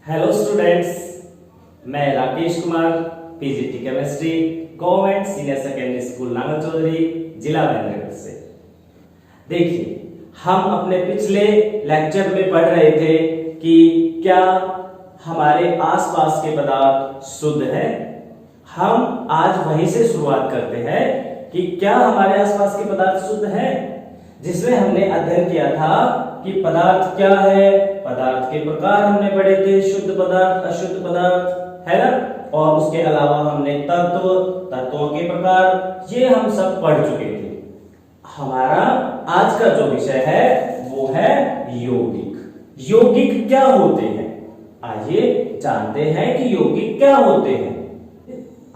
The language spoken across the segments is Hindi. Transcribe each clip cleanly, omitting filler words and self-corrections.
हेलो स्टूडेंट्स, मैं Rakesh Kumar, PGT chemistry, government senior secondary school Nangal Chaudhary, जिला महेंद्रगढ़ से। देखिए, हम अपने पिछले लेक्चर में पढ़ रहे थे कि क्या हमारे आसपास के पदार्थ शुद्ध हैं। हम आज वहीं से शुरुआत करते हैं कि क्या हमारे आसपास के पदार्थ शुद्ध हैं, जिसमें हमने अध्ययन किया था कि पदार्थ क्या है, पदार्थ के प्रकार हमने पढ़े थे, शुद्ध पदार्थ, अशुद्ध पदार्थ, है ना। और उसके अलावा हमने तत्व, तत्वों के प्रकार, ये हम सब पढ़ चुके थे। हमारा आज का जो विषय है वो है यौगिक। यौगिक क्या होते हैं, आइए जानते हैं कि यौगिक क्या होते हैं।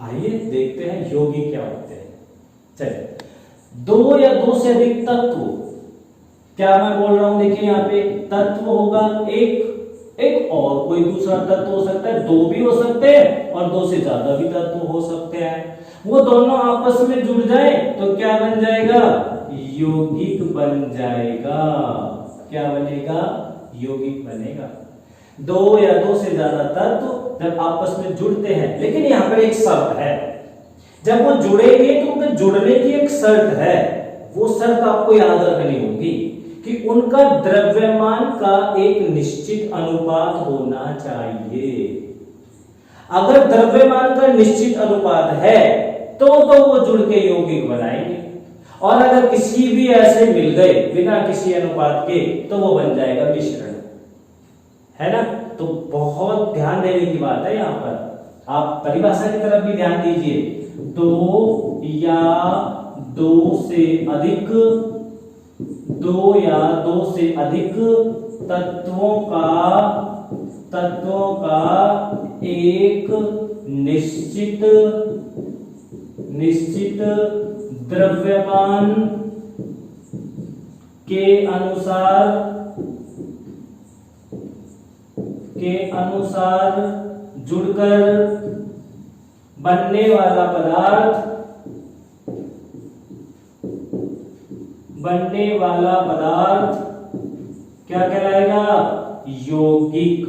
आइए देखते हैं यौगिक क्या होते हैं। चलिए, दो या दो से अधिक तत्व, क्या मैं बोल रहा हूं, देखिए यहाँ पे तत्व होगा एक और कोई दूसरा तत्व हो सकता है, दो भी हो सकते हैं और दो से ज्यादा भी तत्व हो सकते हैं। वो दोनों आपस में जुड़ जाए तो क्या बन जाएगा, यौगिक बन जाएगा। क्या बनेगा, यौगिक बनेगा। दो या दो से ज्यादा तत्व जब आपस में जुड़ते हैं, लेकिन यहाँ पर एक शर्त है, जब वो जुड़ेंगे तो उनके जुड़ने की एक शर्त है। वो शर्त आपको याद रखनी होगी कि उनका द्रव्यमान का एक निश्चित अनुपात होना चाहिए। अगर द्रव्यमान का निश्चित अनुपात है तो वो जुड़ के यौगिक बनाएंगे, और अगर किसी भी ऐसे मिल गए बिना किसी अनुपात के तो वो बन जाएगा मिश्रण, है ना। तो बहुत ध्यान देने की बात है यहाँ पर। आप परिभाषा की तरफ भी ध्यान दीजिए। दो या दो से अधिक तत्वों का एक निश्चित द्रव्यमान के अनुसार जुड़कर बनने वाला पदार्थ क्या कहलाएगा, यौगिक।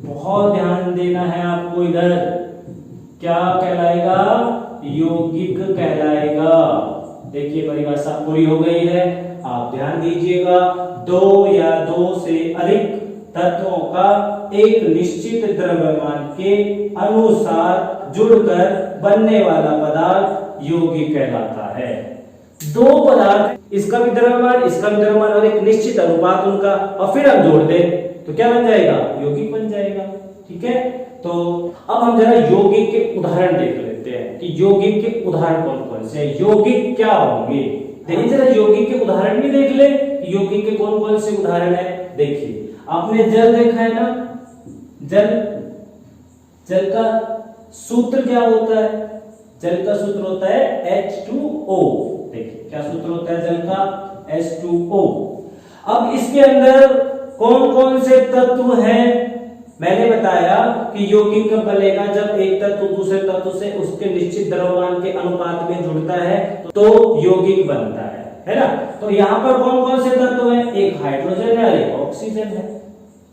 बहुत ध्यान देना है आपको इधर। क्या कहलाएगा, यौगिक कहलाएगा। देखिए, परिभाषा पूरी हो गई है, आप ध्यान दीजिएगा। दो या दो से अधिक तत्वों का एक निश्चित द्रव्यमान के अनुसार जुड़कर बनने वाला पदार्थ यौगिक कहलाता है। दो पदार्थ, इसका भी द्रव्यमान और एक निश्चित अनुपात उनका, और फिर हम जोड़ दें तो क्या बन जाएगा, यौगिक बन जाएगा। ठीक है, तो अब हम जरा यौगिक के उदाहरण देख लेते हैं कि यौगिक के उदाहरण कौन कौन से हैं, यौगिक क्या होंगे। देखिए, जरा यौगिक के उदाहरण भी देख ले, यौगिक के कौन कौन से उदाहरण है। देखिए, आपने जल देखा है ना, जल का सूत्र क्या होता है, जल का सूत्र होता है H2O। देखिए, क्या सूत्र होता है जल का, H2O। अब इसके अंदर कौन कौन से तत्व हैं, मैंने बताया कि यौगिक कब बनेगा, जब एक तत्व दूसरे तत्व से उसके निश्चित द्रव्यमान के अनुपात में जुड़ता है तो यौगिक बनता है ना। तो यहाँ पर कौन कौन से तत्व हैं, एक हाइड्रोजन है और एक ऑक्सीजन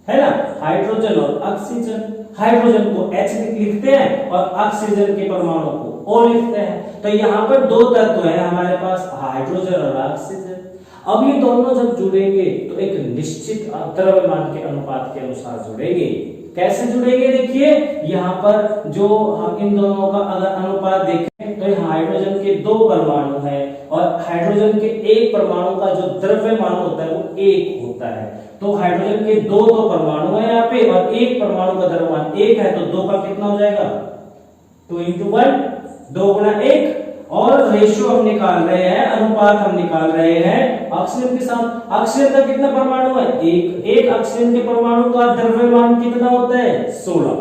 है ना। हाइड्रोजन और ऑक्सीजन, हाइड्रोजन को H लिखते हैं और ऑक्सीजन के परमाणु को O लिखते हैं। तो यहाँ पर दो तत्व हैं हमारे पास, हाइड्रोजन और ऑक्सीजन। अब ये दोनों जब जुड़ेंगे तो एक निश्चित द्रव्यमान के अनुपात के अनुसार जुड़ेंगे। कैसे जुड़ेंगे, देखिए यहाँ पर जो हम इन दोनों का अगर अनुपात देखें तो हाइड्रोजन के दो परमाणु है और हाइड्रोजन के एक परमाणु का जो द्रव्यमान होता है वो एक होता है। तो हाइड्रोजन के दो परमाणु है यहाँ पे और एक परमाणु का द्रव्यमान एक है, तो दो का कितना हो जाएगा, 2 into 1, 2 गुना 1। और रेशियो हम निकाल रहे हैं, अनुपात हम निकाल रहे हैं ऑक्सीजन के साथ। ऑक्सीजन का कितना परमाणु है, एक ऑक्सीजन के परमाणु का द्रव्यमान कितना होता है, 16।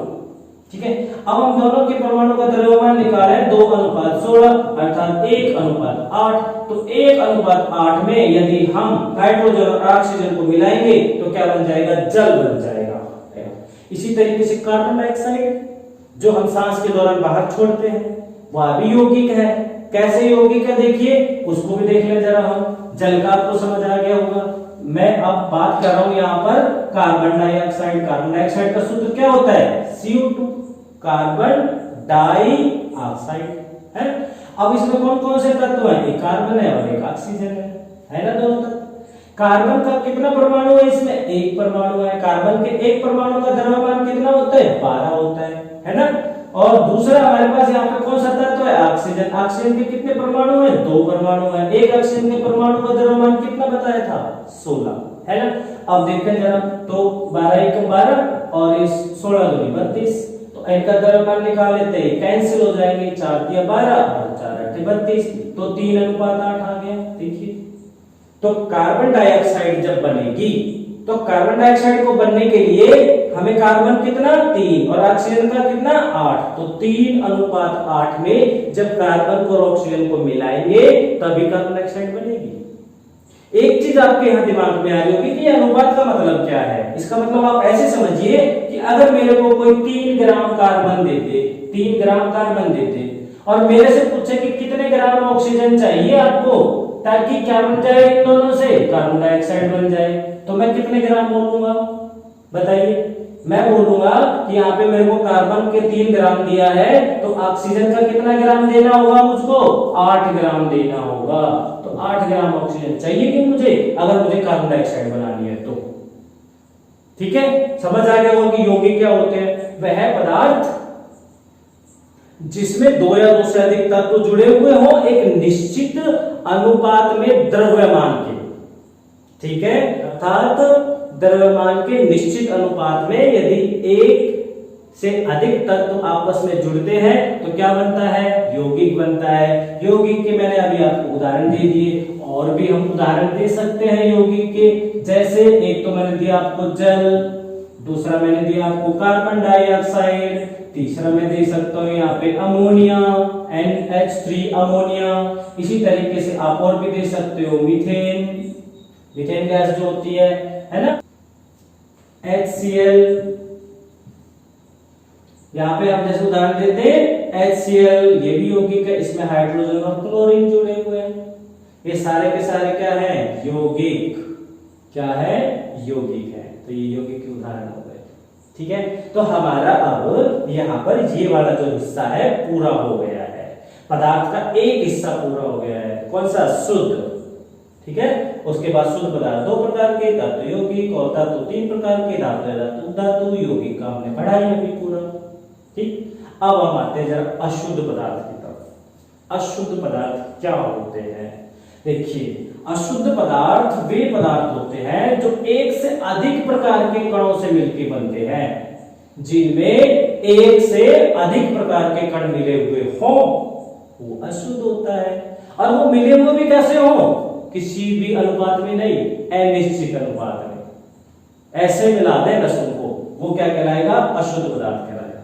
ठीक है, अब हम दोनों के परमाणु का द्रव्यमान निकाला है 2 अनुपात 16 अर्थात 1 अनुपात 8। तो 1 अनुपात 8 में यदि हम हाइड्रोजन और ऑक्सीजन को मिलाएंगे तो क्या बन जाएगा, जल बन जाएगा। इसी तरीके से कार्बन डाइऑक्साइड जो हम सांस के दौरान बाहर छोड़ते हैं वह भी यौगिक है। कैसे यौगिक है देखिए, उसको भी देख ले जरा हम। जल का आपको समझ आ गया होगा, मैं अब बात कर रहा हूं यहां पर कार्बन डाइऑक्साइड। कार्बन डाइऑक्साइड का सूत्र क्या होता है? CO2, कार्बन डाइऑक्साइड है। अब इसमें कौन कौन से तत्व हैं? एक कार्बन है और एक ऑक्सीजन है ना दोनों तत्व। कार्बन का कितना परमाणु है इसमें? एक परमाणु है। कार्बन के एक परमाणु का द्रव्यमान कितना होता है? 12 होता है ना। और दूसरा हमारे पास यहाँ पे कौन सा तत्व है? ऑक्सीजन। ऑक्सीजन के कितने परमाणु हैं? 2 परमाणु हैं। एक ऑक्सीजन के परमाणु का द्रव्यमान कितना बताया था? 16 है ना। अब देखते जरा, तो 12 1 12 और इस 16 दूनी 32, तो इनका द्रव्यमान निकाल लेते हैं, कैंसिल हो जाएंगे। 4 दिया 12 और 4 8 32, तो 3:8 आ गया। देखिए, तो कार्बन डाइऑक्साइड जब बनेगी तो कार्बन डाइऑक्साइड को बनने के लिए हमें कार्बन कितना? 3 और ऑक्सीजन का कितना? 8, तो 3:8 में जब कार्बन और ऑक्सीजन को मिलाएंगे तभी कार्बन डाइऑक्साइड बनेगी। एक चीज आपके यहाँ दिमाग में आ रही होगी कि अनुपात का मतलब क्या है। इसका मतलब आप ऐसे समझिए कि अगर मेरे को कोई 3 ग्राम कार्बन देते, 3 ग्राम कार्बन देते और मेरे से पूछे कि कितने ग्राम ऑक्सीजन चाहिए आपको ताकि क्या बन जाए इन दोनों से? कार्बन डाइऑक्साइड बन जाए, तो मैं कितने ग्राम बोलूंगा? बताइए। मैं बोलूंगा कि यहाँ पे मेरे को कार्बन के 3 ग्राम दिया है, तो ऑक्सीजन का कितना ग्राम देना होगा मुझको? 8 ग्राम देना होगा। तो 8 ग्राम ऑक्सीजन चाहिए कि मुझे, अगर मुझे कार्बन डाइऑक्साइड बनानी है तो। ठीक है, समझ आ गया होगा कि यौगिक क्या होते हैं? वह पदार्थ जिसमें 2 या 2 से अधिक तत्व जुड़े हुए हो एक निश्चित अनुपात में द्रव्यमान के। ठीक है, अर्थात द्रव्यमान के निश्चित अनुपात में यदि एक से अधिक तत्व आपस में जुड़ते हैं तो क्या बनता है? यौगिक बनता है। यौगिक के मैंने अभी आपको उदाहरण दे दिए, और भी हम उदाहरण दे सकते हैं यौगिक के। जैसे एक तो मैंने दिया आपको जल, दूसरा मैंने दिया आपको कार्बन डाइऑक्साइड, तीसरा मैं दे सकता हूं यहाँ पे अमोनिया, NH3 अमोनिया। इसी तरीके से आप और भी दे सकते हो मीथेन, मीथेन गैस जो होती है ना, HCl। यहाँ पे हम जैसे उदाहरण देते हैं HCl, ये भी यौगिक है, इसमें हाइड्रोजन और क्लोरीन जुड़े हुए हैं। ये सारे के सारे क्या है? यौगिक। क्या है? यौगिक है। तो ये यौगिक के उदाहरण हो गए। ठीक है, तो हमारा अब यहाँ पर ये वाला जो हिस्सा है पूरा हो गया है। पदार्थ का एक हिस्सा पूरा हो गया है। कौन सा? शुद्ध। ठीक है, उसके बाद शुद्ध पदार्थ 2 प्रकार के, धातु यौगिक, और धातु 3 प्रकार के, धातु यौगिक का हमने पढ़ा है अभी पूरा। ठीक, अब हम आते हैं जरा अशुद्ध पदार्थ की तरफ। अशुद्ध पदार्थ क्या होते हैं? देखिए, अशुद्ध पदार्थ वे पदार्थ होते हैं जो एक से अधिक प्रकार के कणों से मिलकर बनते हैं, जिनमें एक से अधिक प्रकार के कण मिले हुए हो, वो अशुद्ध होता है। और वो मिले हुए भी कैसे हो? किसी भी अनुपात में नहीं, अनिश्चित अनुपात में। ऐसे मिला दे रसों को, वो क्या कहलाएगा? अशुद्ध पदार्थ कहलाएगा।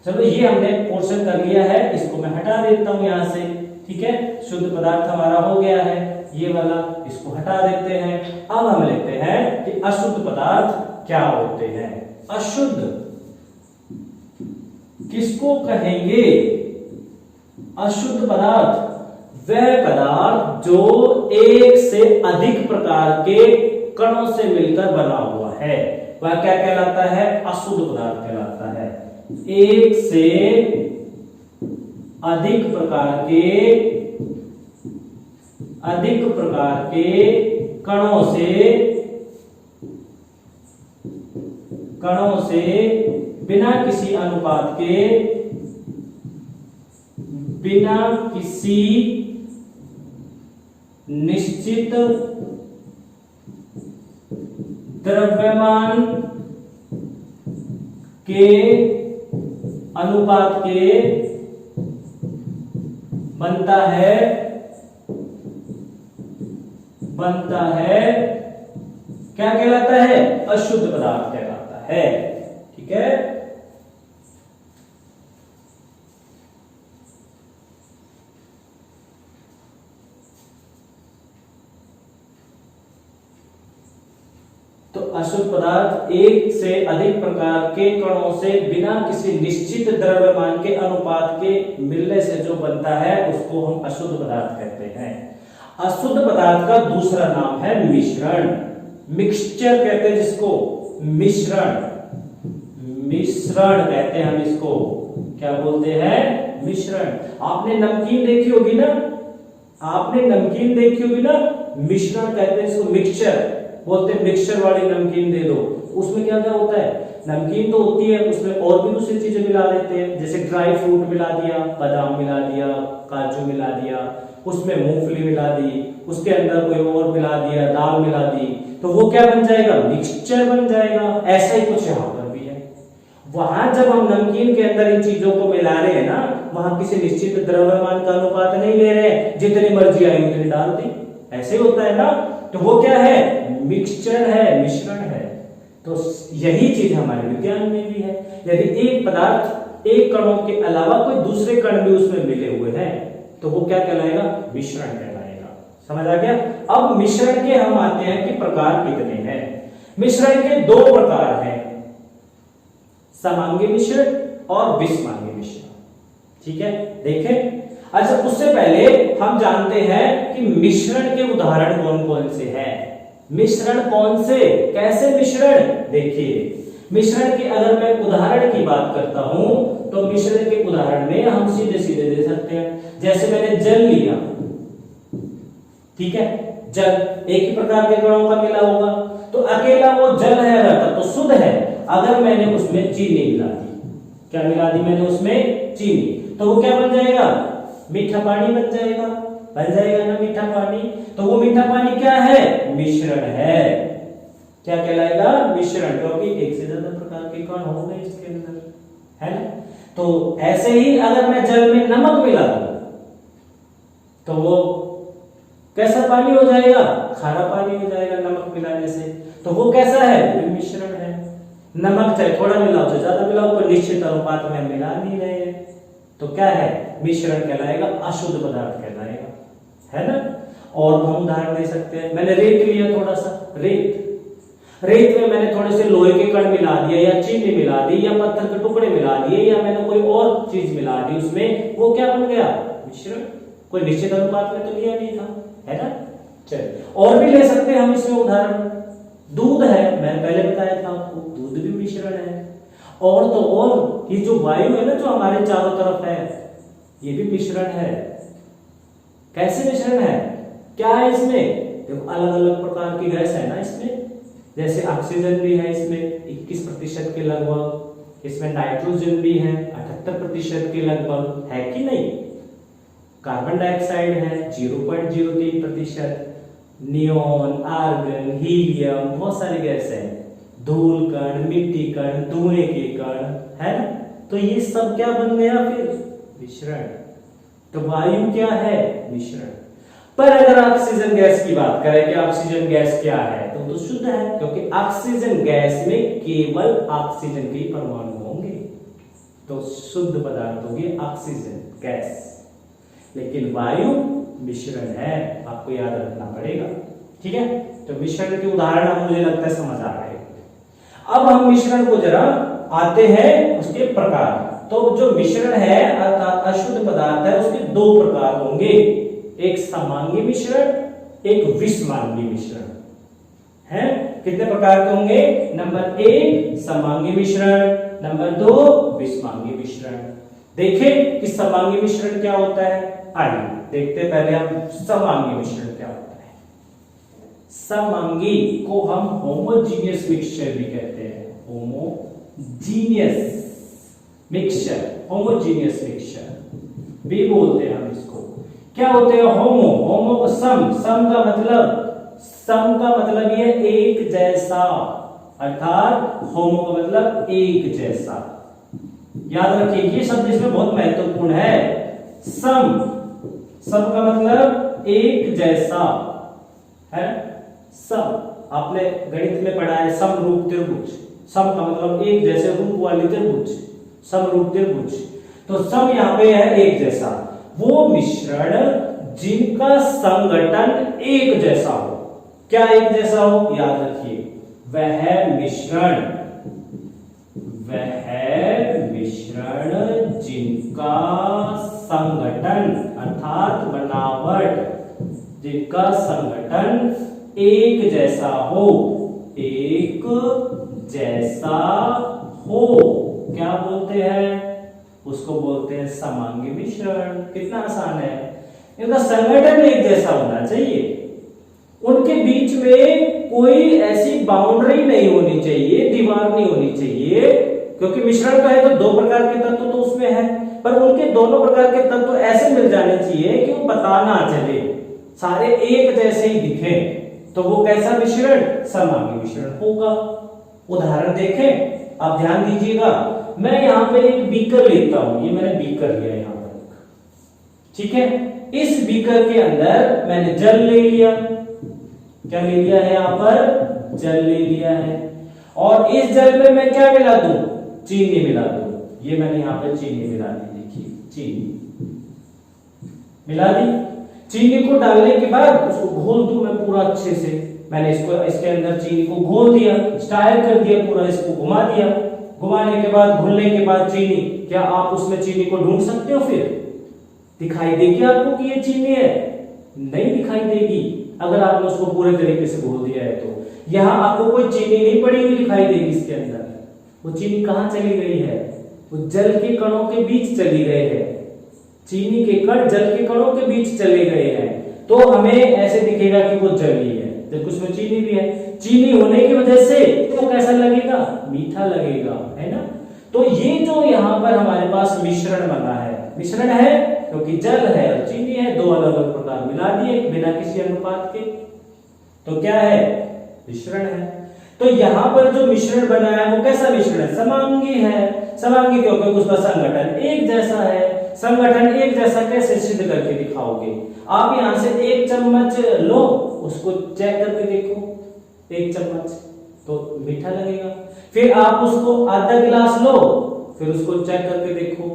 चलो, ये हमने पोर्शन कर लिया है, इसको मैं हटा देता हूं यहां से। ठीक है, शुद्ध पदार्थ हमारा हो गया है, ये वाला, इसको हटा देते हैं। अब हम लेते हैं कि अशुद्ध पदार्थ क्या होते हैं। अशुद्ध किसको कहेंगे? अशुद्ध पदार्थ वह पदार्थ जो एक से अधिक प्रकार के कणों से मिलकर बना हुआ है, वह क्या कहलाता है? अशुद्ध पदार्थ कहलाता है। एक से अधिक प्रकार के कणों से बिना किसी अनुपात के, बिना किसी निश्चित द्रव्यमान के अनुपात के बनता है क्या कहलाता है? अशुद्ध पदार्थ कहलाता है। ठीक है, तो अशुद्ध पदार्थ एक से अधिक प्रकार के कणों से बिना किसी निश्चित द्रव्यमान के अनुपात के मिलने से जो बनता है उसको हम अशुद्ध पदार्थ कहते हैं। अशुद्ध पदार्थ का दूसरा नाम है मिश्रण। मिक्सचर कहते हैं जिसको, मिश्रण, मिश्रण कहते हैं हम इसको, क्या बोलते हैं, मिश्रण। आपने नमकीन देखी होगी ना, आपने नमकीन देखी होगी ना, मिश्रण कहते हैं इसको, मिक्सचर बोलते हैं, मिक्सचर वाली नमकीन दे दो। उसमें क्या क्या होता है, नमकीन तो होती है, उसमें और भी दूसरी चीजें मिला देते हैं, जैसे ड्राई फ्रूट मिला दिया, बादाम मिला दिया, काजू मिला दिया, उसमें मूंगफली मिला दी, उसके अंदर कोई और मिला दिया, दाल मिला दी, तो वो क्या बन जाएगा, मिक्सचर बन जाएगा। ऐसा ही कुछ यहाँ पर भी है। वहां जब हम नमकीन के अंदर इन चीजों को मिला रहे हैं ना, वहां किसी निश्चित द्रव्यमान का अनुपात नहीं ले रहे हैं, जितनी मर्जी आई उतनी डाल दी, ऐसे ही होता है ना। तो वो क्या है, मिक्सचर है, मिश्रण है। तो यही चीज हमारे विज्ञान में भी है। यदि एक पदार्थ एक कणों के अलावा कोई दूसरे कण भी उसमें मिले हुए हैं तो वो क्या कहलाएगा, मिश्रण कहलाएगा। समझ आ गया। अब मिश्रण के हम आते हैं कि प्रकार कितने हैं। मिश्रण के दो प्रकार हैं, समांगी मिश्रण और विषमांगी मिश्रण। ठीक है, देखें। अच्छा, उससे पहले हम जानते हैं कि मिश्रण के उदाहरण कौन कौन से हैं। मिश्रण कौन से, कैसे मिश्रण, देखिए मिश्रण की अगर मैं उदाहरण की बात करता हूं तो मिश्रण के उदाहरण में हम सीधे सीधे दे सकते हैं। जैसे मैंने जल लिया, ठीक है, जल एक ही प्रकार के कणों का मिला होगा, तो अकेला वो जल है रहता तो शुद्ध है। अगर मैंने उसमें चीनी मिला दी, क्या मिला दी मैंने उसमें, चीनी, तो वो क्या बन जाएगा, मीठा पानी बन जाएगा, बन जाएगा ना मीठा पानी। तो वो मीठा पानी क्या है, मिश्रण है। क्या कहलाएगा, मिश्रण, क्योंकि एक से ज्यादा प्रकार के कण होंगे इसके अंदर, है ना। तो ऐसे ही अगर मैं जल में नमक मिला दूं तो वो कैसा पानी हो जाएगा, खारा पानी हो जाएगा नमक मिलाने से। तो वो कैसा है, मिश्रण है। नमक चाहे थोड़ा मिलाओ चाहे ज्यादा मिलाओ, कोई निश्चित अनुपात में मिला नहीं रहे हैं, तो क्या है, मिश्रण कहलाएगा, अशुद्ध पदार्थ कहलाएगा, है ना। और हम उदाहरण दे सकते हैं, मैंने रेत लिया, थोड़ा सा रेत, रेत में मैंने थोड़े से लोहे के कण मिला दिया या चीनी मिला दी या पत्थर के टुकड़े मिला दिए या मैंने कोई और चीज मिला दी उसमें, वो क्या बन गया, मिश्रण। कोई निश्चित अनुपात में तो लिया नहीं था, है ना। चलिए और भी ले सकते हैं हम इसमें उदाहरण। दूध है, मैंने पहले बताया था आपको, दूध भी मिश्रण है। और तो और ये जो वायु है ना जो हमारे चारों तरफ है, ये भी मिश्रण है। कैसे मिश्रण है, क्या है इसमें, देखो अलग अलग प्रकार की गैस है ना इसमें, जैसे ऑक्सीजन भी है इसमें 21% के लगभग, इसमें नाइट्रोजन भी है 78% के लगभग, है कि नहीं। कार्बन डाइऑक्साइड है 0.03%, नियोन, आर्गन, हीलियम, बहुत सारी गैस है, धूल कण, मिट्टी कण, धुएं के कण, है ना। तो ये सब क्या बन गया फिर, मिश्रण। तो वायु क्या है, मिश्रण। पर अगर ऑक्सीजन गैस की बात करें कि ऑक्सीजन गैस क्या है, तो शुद्ध है, क्योंकि ऑक्सीजन गैस में केवल ऑक्सीजन के परमाणु होंगे, तो शुद्ध पदार्थ होगी ऑक्सीजन गैस। लेकिन वायु मिश्रण है, आपको याद रखना पड़ेगा, ठीक है। तो मिश्रण के उदाहरण अब मुझे लगता है समझ आ गए। अब हम मिश्रण को जरा आते हैं उसके प्रकार। तो जो मिश्रण है अर्थात अशुद्ध पदार्थ है, उसके दो प्रकार होंगे, एक समांगी मिश्रण, एक विषमांगी मिश्रण, है। कितने प्रकार के होंगे, नंबर 1 समांगी मिश्रण, नंबर 2 विषमांगी मिश्रण। देखें कि समांगी मिश्रण क्या होता है, आइए देखते हैं पहले हम समांगी मिश्रण क्या होता है। समांगी को हम होमोजीनियस मिक्सचर भी कहते हैं, होमोजीनियस मिक्सचर, होमोजीनियस मिक्सचर भी बोलते हैं हम इसको। क्या होते हैं, होमो, होमो को सम, सम का मतलब ये एक जैसा, अर्थात होमो का मतलब एक जैसा। याद रखिए ये शब्द इसमें बहुत महत्वपूर्ण है। सम, सम का मतलब एक जैसा है। सम आपने गणित में पढ़ा है, समरूप त्रिभुज। सम का मतलब एक जैसे रूप वाली त्रिभुज, समरूप त्रिभुज। तो सम यहाँ पे है एक जैसा, वो मिश्रण जिनका संगठन एक जैसा हो। क्या एक जैसा हो, याद रखिए, वह मिश्रण जिनका संगठन अर्थात बनावट, जिनका संगठन एक जैसा हो, एक जैसा हो, क्या बोलते हैं? उसको बोलते हैं समांगी मिश्रण। कितना आसान है। इनका संगठन एक जैसा होना चाहिए, उनके बीच में कोई ऐसी बाउंड्री नहीं होनी चाहिए, दीवार नहीं होनी चाहिए, क्योंकि मिश्रण तो है तो दो प्रकार के तत्व तो उसमें है, पर उनके दोनों प्रकार के तत्व ऐसे मिल जाने चाहिए कि वो पता ना चले, सारे एक जैसे ही दिखे, तो वो कैसा मिश्रण? समांगी मिश्रण होगा। उदाहरण देखें, आप ध्यान दीजिएगा। मैं यहाँ पे एक बीकर लेता हूं, ये मैंने बीकर लिया यहाँ पर, ठीक है। इस बीकर के अंदर मैंने जल ले लिया, क्या ले लिया है? यहाँ पर जल ले लिया है, और इस जल में मैं क्या मिला दूं? चीनी मिला दूं। ये मैंने यहाँ पे चीनी मिला दी, देखिए चीनी मिला दी। चीनी को डालने के बाद उसको घोल दूं मैं पूरा अच्छे से। मैंने इसको इसके अंदर चीनी को घोल दिया, स्टाइल कर दिया पूरा, इसको घुमा दिया। घुमाने के बाद, घुलने के बाद चीनी, क्या आप उसमें चीनी को ढूंढ सकते हो? फिर दिखाई देगी आपको कि ये चीनी है? नहीं दिखाई देगी, अगर आपने उसको पूरे तरीके से घोल दिया है तो। यहाँ आपको कोई चीनी नहीं पड़ी हुई दिखाई देगी इसके अंदर। वो चीनी कहाँ चली गई है? वो जल के कणों के बीच चली गए हैं। चीनी के कण जल के कणों के बीच चले गए हैं, तो हमें ऐसे दिखेगा कि वो जल ही है, जबकि उसमें चीनी भी है। चीनी होने की वजह से तो कैसा लगेगा? मीठा लगेगा, है ना। तो ये जो यहाँ पर हमारे पास मिश्रण बना है, मिश्रण है क्योंकि जल है और चीनी है, दो अलग अलग प्रकार मिला दिए बिना किसी अनुपात के, तो क्या है? मिश्रण है। तो यहाँ पर जो मिश्रण बना है वो कैसा मिश्रण है? समांगी है। समांगी क्योंकि उसका संगठन एक जैसा है। संगठन एक जैसा कैसे सिद्ध करके दिखाओगे? आप यहां से एक चम्मच लो, उसको चेक करके देखो, एक चम्मच, तो मीठा लगेगा। फिर आप उसको आधा गिलास लो, फिर उसको चेक करके देखो,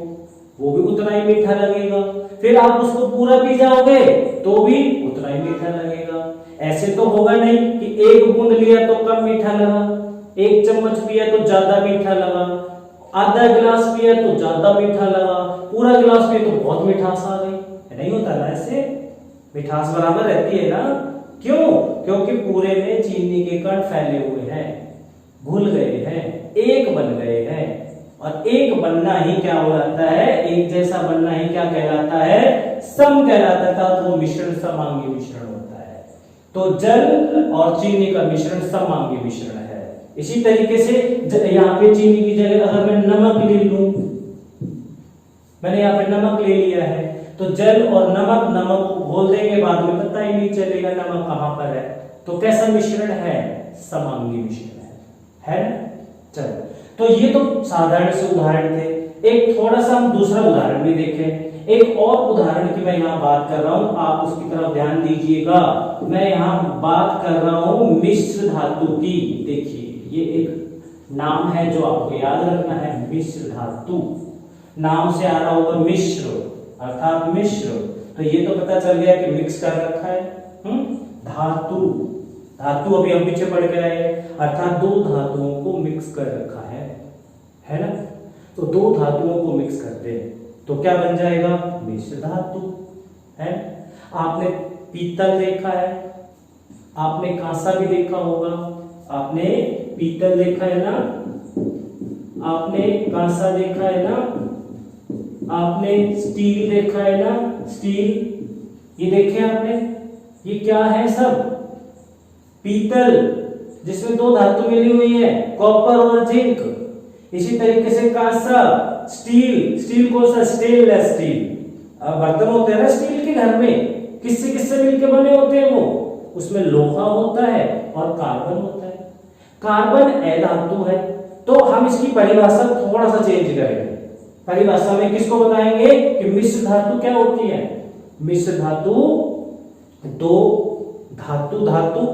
वो भी उतना ही मीठा लगेगा। फिर आप उसको पूरा पी जाओगे तो भी उतना ही मीठा लगेगा। ऐसे तो होगा नहीं कि एक बूंद लिया तो कम मीठा लगा, एक चम्मच पिया तो ज्यादा मीठा लगा, आधा गिलास पिया तो ज्यादा मीठा लगा, पूरा गिलास पिया तो बहुत मिठास आ गई। नहीं होता ना ऐसे, मिठास बराबर रहती है ना। क्यों? क्योंकि पूरे में चीनी के कण फैले हुए हैं, घुल गए हैं, एक बन गए हैं। और एक बनना ही क्या हो जाता है? एक जैसा बनना ही क्या कहलाता है? सम कहलाता था। तो मिश्रण समांगी मिश्रण होता है। तो जल और चीनी का मिश्रण समांगी मिश्रण है। इसी तरीके से यहाँ पे चीनी की जगह अगर मैं नमक ले लूं, मैंने यहाँ पे नमक ले लिया है, तो जल और नमक को घोल देने के बाद में पता ही नहीं चलेगा नमक कहां पर है। तो कैसा मिश्रण है? समांगी मिश्रण है ना। चलो, तो ये तो साधारण से उदाहरण थे। एक थोड़ा सा हम दूसरा उदाहरण भी देखें। एक और उदाहरण की मैं यहाँ बात कर रहा हूं, आप उसकी तरफ ध्यान दीजिएगा। मैं यहाँ बात कर रहा हूं मिश्र धातु की। देखिए, ये एक नाम है जो आपको याद रखना है, मिश्र धातु। नाम से आ रहा होगा मिश्र, अर्थात मिश्र। तो ये तो पता चल गया कि मिक्स कर रखा है। धातु, धातु अभी हम पीछे पढ़ के आए, अर्थात दो धातुओं को मिक्स कर रखा है ना। तो दो धातुओं को मिक्स कर दे तो क्या बन जाएगा? मिश्र धातु है। आपने पीतल देखा है, आपने कांसा भी देखा होगा। आपने पीतल देखा है ना, आपने कांसा देखा है ना, आपने स्टील देखा है ना, स्टील ये देखे आपने। ये क्या है? सब पीतल, जिसमें दो धातु मिली हुई है, कॉपर और जिंक। इसी तरीके से कांसा, स्टील, स्टील कौन सा? Stainless steel. बर्तन होते हैं ना स्टील के घर में, किससे किससे मिलकर बने होते हैं वो? उसमें लोहा होता है और कार्बन होता है। कार्बन अधातु है। तो हम इसकी परिभाषा थोड़ा सा चेंज करेंगे। परिभाषा में किसको बताएंगे कि मिश्र धातु क्या होती है? मिश्र धातु दो धातु धातु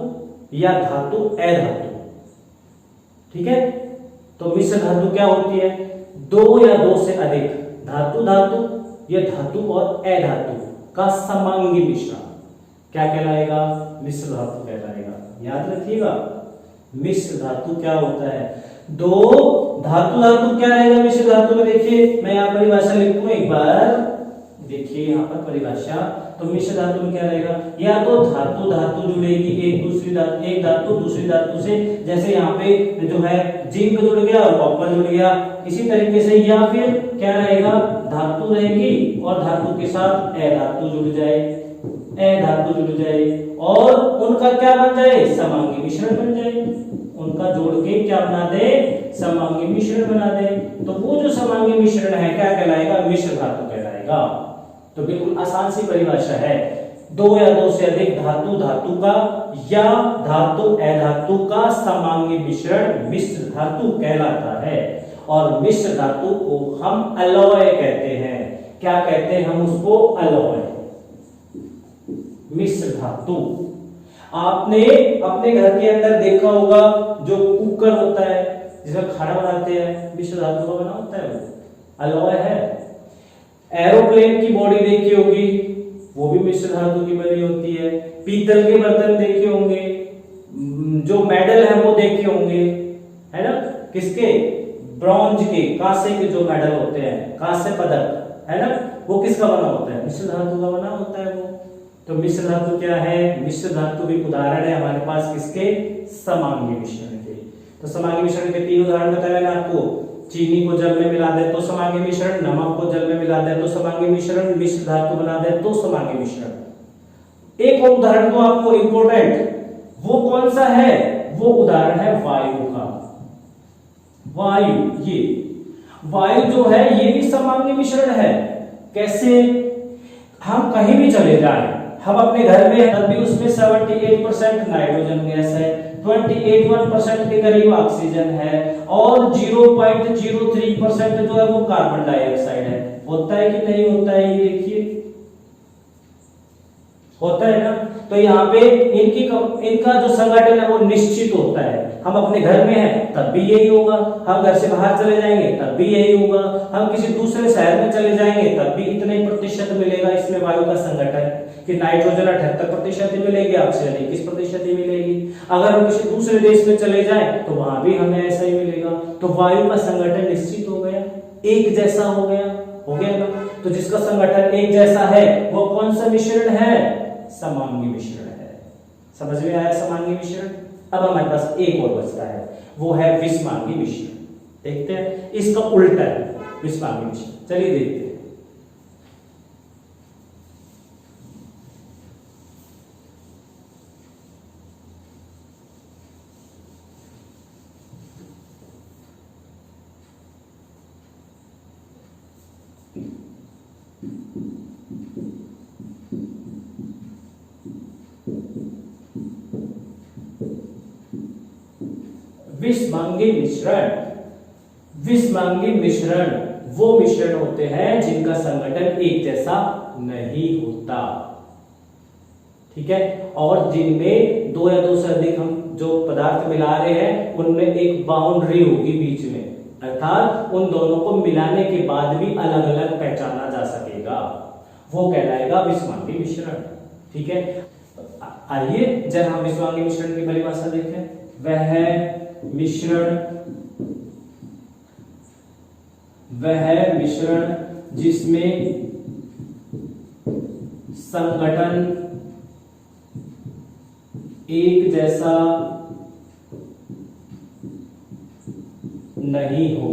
या धातु अधातु, ठीक है। तो मिश्र धातु क्या होती है? दो या दो से अधिक धातु धातु या धातु और अधातु का समांगी मिश्रण क्या कहलाएगा? मिश्र धातु कहलाएगा। याद रखिएगा, मिश्र धातु क्या होता है? दो धातु धातु क्या रहेगा मिश्र धातु में? देखिए, मैं यहाँ परिभाषा लिखूं एक बार, देखिए यहाँ पर परिभाषा। तो मिश्र धातु में क्या रहेगा? या तो धातु धातु जुड़ेगी एक दूसरी धातु, एक धातु दूसरी धातु से, जैसे यहाँ पे जो है जिंक जुड़ गया और कॉपर जुड़ गया, इसी तरीके से, या फिर क्या रहेगा, धातु रहेगी और धातु के साथ अधातु जुड़ जाए, अधातु जुड़ जाए और उनका क्या बन जाए, समांगी मिश्रण बन जाए, उनका जोड़ के क्या बना दे, समांगी मिश्रण बना दे। तो वो जो समांगी मिश्रण है क्या कहलाएगा, मिश्र धातु कहलाएगा। तो बिल्कुल आसान सी परिभाषा है, दो या दो से अधिक धातु धातु का या धातु अधातु का समांगी मिश्रण मिश्र धातु कहलाता है। और मिश्र धातु को हम अलॉय कहते हैं। क्या कहते हैं हम उसको, अलॉय, मिश्र धातु। आपने अपने घर के अंदर देखा होगा जो कुकर होता है जिसमें खाना बनाते हैं, मिश्र धातु का बना होता है, वो अलॉय है। एरोप्लेन की बॉडी देखी होगी, वो भी मिश्र धातु की बनी होती है। पीतल के बर्तन देखे होंगे, जो मेडल है वो देखे होंगे, है ना, किसके, ब्रॉन्ज के, कांसे के जो मेडल होते हैं, कांस्य पदक, है ना, वो किसका बना होता है, मिश्र धातु का बना होता है वो। तो मिश्र धातु क्या है, मिश्र धातु भी उदाहरण है हमारे पास किसके, समांगी मिश्रण के। तो समांगी मिश्रण के तीन उदाहरण बताए मैंने आपको, चीनी को जल में मिला दे तो समांगी मिश्रण, नमक को जल में मिला दे तो समांगी मिश्रण, मिश्र धातु बना दे तो समांगी मिश्रण। एक और उदाहरण तो आपको इंपॉर्टेंट, वो कौन सा है, वो उदाहरण है वायु का। वायु, ये वायु जो है ये भी समांगी मिश्रण है। कैसे, हम कहीं भी चले जाएं, हम अपने घर में तब भी उसमें 78% नाइट्रोजन गैस है, 28% के करीब ऑक्सीजन है और 0.03% जो है वो कार्बन डाइऑक्साइड है। होता है कि नहीं होता है, ये देखिए, होता है ना। तो यहाँ पे इनका जो संगठन है वो निश्चित होता है। हम अपने घर में हैं तब भी यही होगा, हम घर से बाहर चले जाएंगे तब भी यही होगा, हम किसी दूसरे शहर में चले जाएंगे तब भी इतने ही प्रतिशत मिलेगा इसमें वायु का संगठन, कि नाइट्रोजन 78% ही मिलेगी, ऑक्सीजन 21% ही मिलेगी। अगर हम किसी दूसरे देश में चले जाएं तो वहां भी हमें ऐसा ही मिलेगा। तो वायु का संगठन निश्चित हो गया, एक जैसा हो गया ना। तो जिसका संगठन एक जैसा है वो कौन सा मिश्रण है, समांगी मिश्रण है। समझ में आया समांगी मिश्रण। अब हमारे पास एक और बचता है, वो है विषमांगी मिश्रण। देखते हैं, इसका उल्टा है विषमांगी मिश्रण। चलिए देखते हैं। विषमांगी मिश्रण, विषमांगी मिश्रण वो मिश्रण होते हैं जिनका संगठन एक जैसा नहीं होता, ठीक है, और जिनमें दो या दो से अधिक हम जो पदार्थ मिला रहे हैं उनमें एक बाउंड्री होगी बीच में, अर्थात उन दोनों को मिलाने के बाद भी अलग अलग पहचाना जा सकेगा, वो कहलाएगा विषमांगी मिश्रण। ठीक है, आइए जब हम विषमांगी मिश्रण की परिभाषा देखें। वह मिश्रण जिसमें संगठन एक जैसा नहीं हो,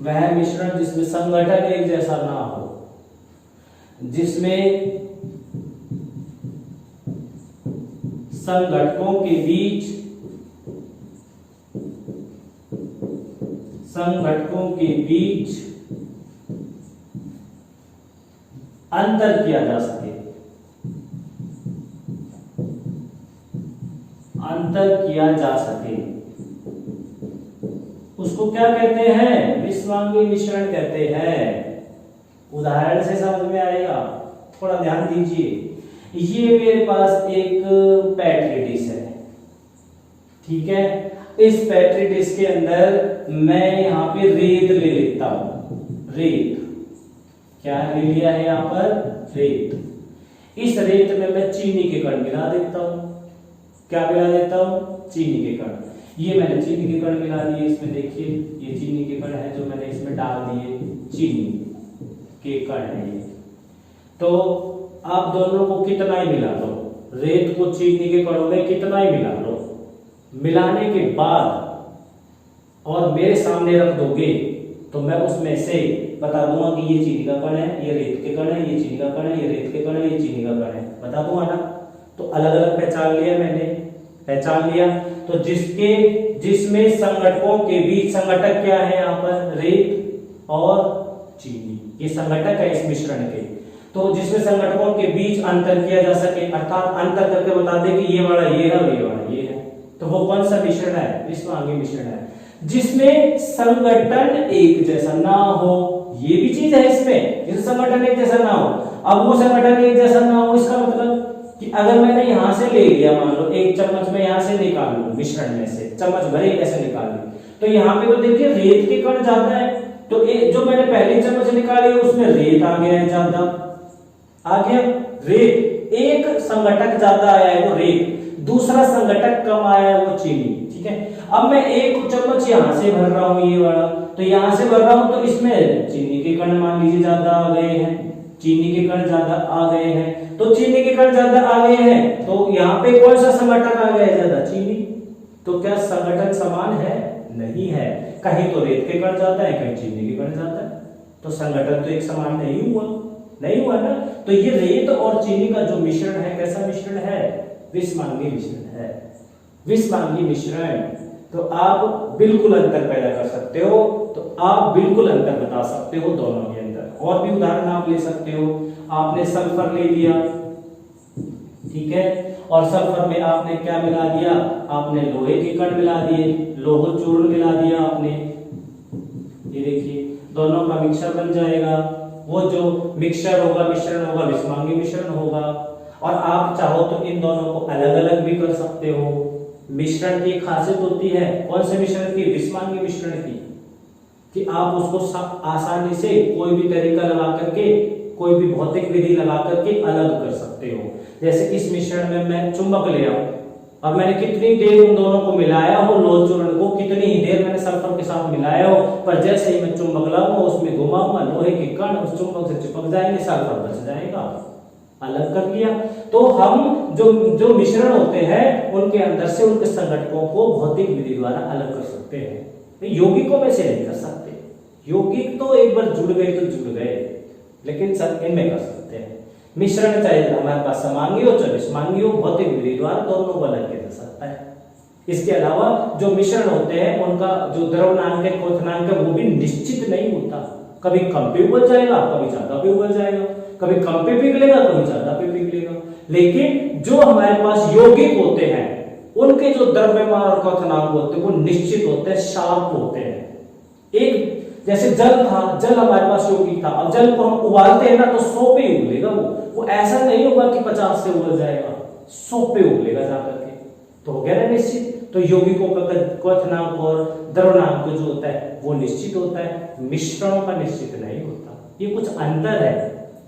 वह मिश्रण जिसमें संगठन एक जैसा ना हो, जिसमें संगठकों के बीच अंतर किया जा सके, उसको क्या कहते हैं, विषमांगी मिश्रण कहते हैं। उदाहरण से समझ में आएगा, थोड़ा ध्यान दीजिए। ये मेरे पास एक पेट्री डिश है, ठीक है, इस पेट्री डिश के अंदर मैं यहाँ पे रेत ले लेता हूं। रेत क्या ले लिया है यहाँ पर, रेत। इस रेत में मैं चीनी के कण मिला देता हूं। क्या मिला देता हूं, चीनी के कण। ये मैंने चीनी के कण मिला दिए, इसमें देखिए ये चीनी के कण है जो मैंने इसमें डाल दिए, चीनी के कण है ये। तो आप दोनों को कितना ही मिला दो, रेत को चीनी के कणों में कितना ही मिला लो, मिलाने के बाद और मेरे सामने रख दोगे तो मैं उसमें से बता दूंगा कि ये चीनी का कण है, ये रेत के कण है, ये चीनी का कण है, ये रेत के कण है, ये चीनी का कण है, बता दूंगा ना। तो अलग अलग पहचान लिया मैंने, पहचान लिया। तो जिसमें संघटकों के बीच, संघटक क्या है यहाँ पर, रेत और चीनी, ये संघटक है इस मिश्रण के। तो जिसमें संघटकों के बीच अंतर किया जा सके, अर्थात अंतर करके बता दे कि ये वाला ये है और ये वाला ये है, तो वो कौन सा मिश्रण है, विषमांगी मिश्रण है। जिसमें संगठन एक जैसा ना हो, ये भी चीज है इसमें, जिसमें संगठन एक जैसा ना हो। अब वो संगठन एक जैसा ना हो, इसका मतलब कि अगर मैंने यहां से ले लिया, मान लो एक चम्मच में यहां से निकाल लूं, मिश्रण में से चम्मच भरे ऐसे निकाल ली, तो यहाँ पे तो देखिए रेत के कण ज्यादा है, तो जो मैंने पहली चम्मच निकाली है उसमें रेत आ गया है, ज्यादा आ गया रेत। एक संघटक ज्यादा आया है वो रेत, दूसरा संघटक कम आया है वो चीनी, ठीक है। अब मैं एक चम्मच यहां से भर रहा हूं, ये वाला तो यहां से भर रहा हूं, तो इसमें चीनी के कण मान लीजिए ज्यादा आ गए हैं, चीनी के कण ज्यादा आ गए हैं। तो चीनी के कण ज्यादा आ गए हैं, तो यहाँ पे कौन सा संघटक आ गया है ज्यादा, चीनी। तो क्या संघटन समान है, नहीं है, कहीं तो रेत के कण ज्यादा है, कहीं चीनी के कण ज्यादा है, तो संघटन तो एक समान नहीं हुआ, नहीं हुआ ना। तो ये रेत और चीनी का जो मिश्रण है, कैसा मिश्रण है, विषमांगी मिश्रण है, विषमांगी मिश्रण। तो आप बिल्कुल अंतर पैदा कर सकते हो, तो आप बिल्कुल अंतर बता सकते हो दोनों के अंदर। और भी उदाहरण आप ले सकते हो, आपने सल्फर ले लिया, ठीक है, और सल्फर में आपने क्या मिला दिया, आपने लोहे के कण मिला दिए, लोह चूर्ण मिला दिया आपने, ये देखिए दोनों का मिक्सचर बन जाएगा। वो जो मिक्सचर होगा, मिश्रण होगा, विषमांगी मिश्रण होगा। और आप चाहो तो इन दोनों को अलग अलग भी कर सकते हो। मिश्रण की खासियत होती है कौन से मिश्रण की, विषमांगी मिश्रण की, कि आप उसको सब आसानी से कोई भी तरीका लगा करके, कोई भी भौतिक विधि लगा करके अलग कर सकते हो। जैसे इस मिश्रण में मैं चुंबक ले आऊं और मैंने कितनी देर उन दोनों को मिलाया हो, लोह चूर्ण को कितनी ही देर मैंने सल्फर के साथ मिलाया हो, पर जैसे ही मैं चुंबक लाऊंगा उसमें घुमाऊंगा, लोहे के कण उस चुंबक से चिपक जाएंगे, सल्फर बच जाएगा, अलग कर लिया। तो हम जो मिश्रण होते हैं उनके अंदर से उनके संघटकों को भौतिक विधि द्वारा अलग कर सकते हैं। यौगिकों में से नहीं कर सकते, यौगिक तो एक बार जुड़ गए तो जुड़ गए, लेकिन सब इनमें कर सकते हैं। मिश्रण चाहे हमारे पास समांगी हो चाहे विषमांगी हो, भौतिक विधि द्वारा दोनों को अलग किया जा सकता है। इसके अलावा जो मिश्रण होते हैं उनका जो द्रव्यनांक है, क्वथनांक है, वो भी निश्चित नहीं होता, कभी कम पे उबल जाएगा, कभी ज्यादा पे उबल जाएगा, कभी कम पे पिघलेगा, कभी ज्यादा पे पिघलेगा। लेकिन जो हमारे पास यौगिक होते हैं उनके जो द्रव्यमान और क्वथनांक होते हैं वो निश्चित होते हैं, शार्प होते हैं। एक जैसे जल था, जल हमारे पास यौगिक था, अब जल को हम उबालते हैं ना तो 100 पे उबलेगा, वो ऐसा नहीं होगा कि 50 से उबल जाएगा, 100 पे उबलेगा जाकर के, तो हो गया ना निश्चित। तो यौगिकों का क्वथनांक और द्रव्यनांक जो होता है वो निश्चित होता है, मिश्रणों का निश्चित नहीं होता। ये कुछ अंतर है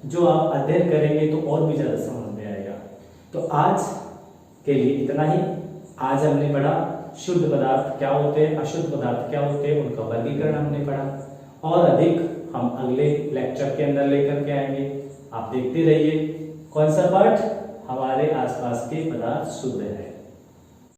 जो आप अध्ययन करेंगे तो और भी ज्यादा समझ में आएगा। तो आज के लिए इतना ही। आज हमने पढ़ा शुद्ध पदार्थ क्या होते हैं, अशुद्ध पदार्थ क्या होते हैं, उनका वर्गीकरण हमने पढ़ा। और अधिक हम अगले लेक्चर के अंदर लेकर के आएंगे। आप देखते रहिए। कौन सा पाठ, हमारे आसपास के पदार्थ शुद्ध है।